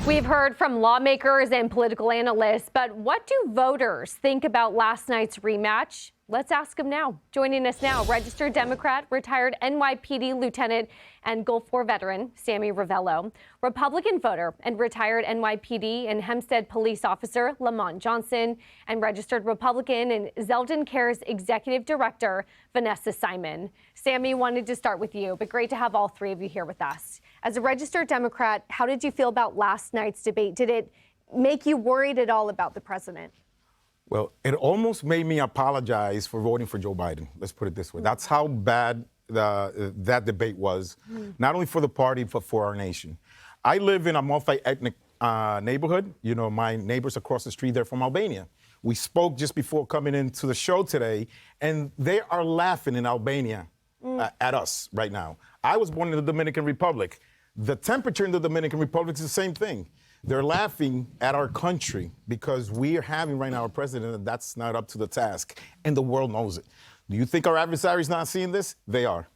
We've heard from lawmakers and political analysts, but what do voters think about last night's rematch? Let's ask them now. Joining us now, registered Democrat, retired NYPD lieutenant, and Gulf War veteran Sammy Ravelo, Republican voter and retired NYPD and Hempstead police officer Lamont Johnson, and registered Republican and Zeldin Care's executive director Vanessa Simon. Sammy, wanted to start with you, but great to have all three of you here with us. As a registered Democrat, how did you feel about last night's debate? Did it make you worried at all about the president? Well, it almost made me apologize for voting for Joe Biden. Let's put it this way. That's how bad that debate was, not only for the party, but for our nation. I live in a multi-ethnic neighborhood. You know, my neighbors across the street, they're from Albania. We spoke just before coming into the show today, and they are laughing in Albania at us right now. I was born in the Dominican Republic. The temperature in the Dominican Republic is the same thing. They're laughing at our country because we are having right now a president that's not up to the task, and the world knows it. Do you think our adversaries not seeing this? They are.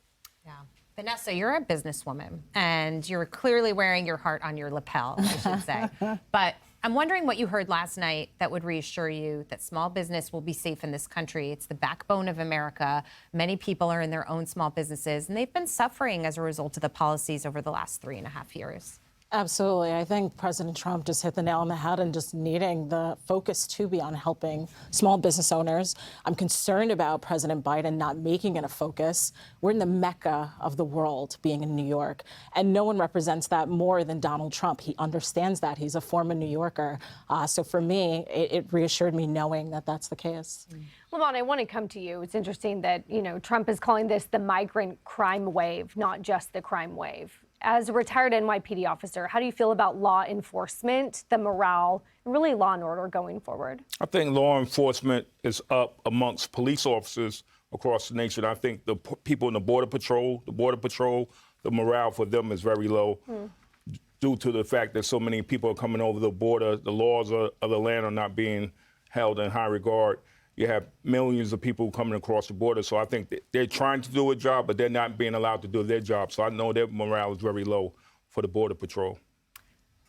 Yeah. Vanessa, you're a businesswoman, and you're clearly wearing your heart on your lapel, I should say. But I'm wondering what you heard last night that would reassure you that small business will be safe in this country. It's the backbone of America. Many people are in their own small businesses, and they've been suffering as a result of the policies over the last 3.5 years. Absolutely. I think President Trump just hit the nail on the head and just needing the focus to be on helping small business owners. I'm concerned about President Biden not making it a focus. We're in the mecca of the world, being in New York, and no one represents that more than Donald Trump. He understands that. He's a former New Yorker. So for me, it reassured me knowing that that's the case. Lamont, I want to come to you. It's interesting that, Trump is calling this the migrant crime wave, not just the crime wave. As a retired NYPD officer, how do you feel about law enforcement, the morale, and really law and order going forward? I think law enforcement is up amongst police officers across the nation. I think the people in the Border Patrol, the morale for them is very low due to the fact that so many people are coming over the border. The laws of the land are not being held in high regard. You have millions of people coming across the border. So I think that they're trying to do a job, but they're not being allowed to do their job. So I know their morale is very low for the Border Patrol.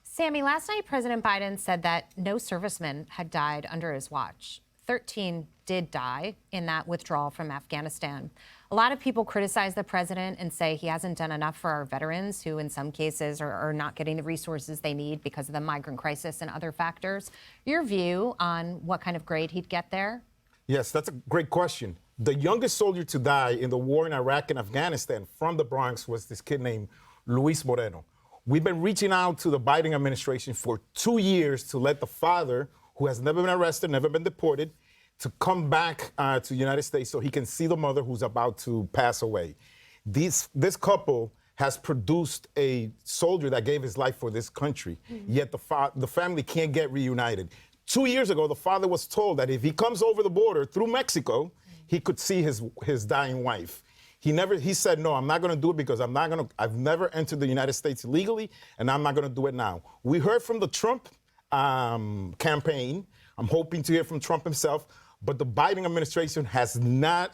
Sammy, last night President Biden said that no servicemen had died under his watch. 13 did die in that withdrawal from Afghanistan. A lot of people criticize the president and say he hasn't done enough for our veterans who in some cases are not getting the resources they need because of the migrant crisis and other factors. Your view on what kind of grade he'd get there? Yes, that's a great question. The youngest soldier to die in the war in Iraq and Afghanistan from the Bronx was this kid named Luis Moreno. We've been reaching out to the Biden administration for 2 years to let the father, who has never been arrested, never been deported, to come back to the United States so he can see the mother who's about to pass away. This couple has produced a soldier that gave his life for this country, yet the family can't get reunited. 2 years ago, the father was told that if he comes over the border through Mexico, he could see his dying wife. He said, no, I'm not going to do it because I've never entered the United States legally, and I'm not going to do it now. We heard from the Trump campaign. I'm hoping to hear from Trump himself, but the Biden administration has not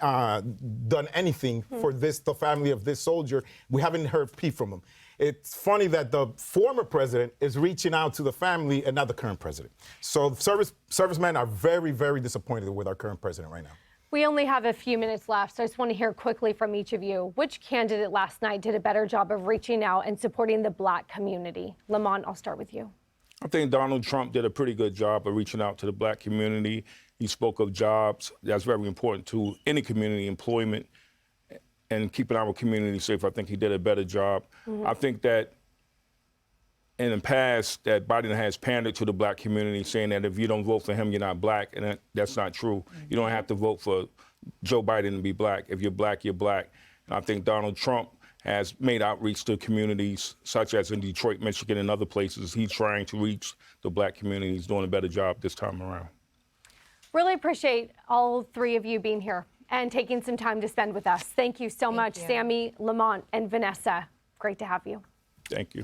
done anything for the family of this soldier. We haven't heard a peep from him. It's funny that the former president is reaching out to the family and not the current president. So servicemen are very, very disappointed with our current president right now. We only have a few minutes left, so I just want to hear quickly from each of you. Which candidate last night did a better job of reaching out and supporting the Black community? Lamont, I'll start with you. I think Donald Trump did a pretty good job of reaching out to the Black community. He spoke of jobs. That's very important to any community, employment, and keeping our community safe. I think he did a better job. I think that in the past that Biden has pandered to the Black community, saying that if you don't vote for him, you're not Black, and that's not true. You don't have to vote for Joe Biden to be Black. If you're Black, you're Black. And I think Donald Trump has made outreach to communities such as in Detroit, Michigan, and other places. He's trying to reach the Black community. He's doing a better job this time around. Really appreciate all three of you being here and taking some time to spend with us. Thank you so much, Sammy, Lamont, and Vanessa. Great to have you. Thank you.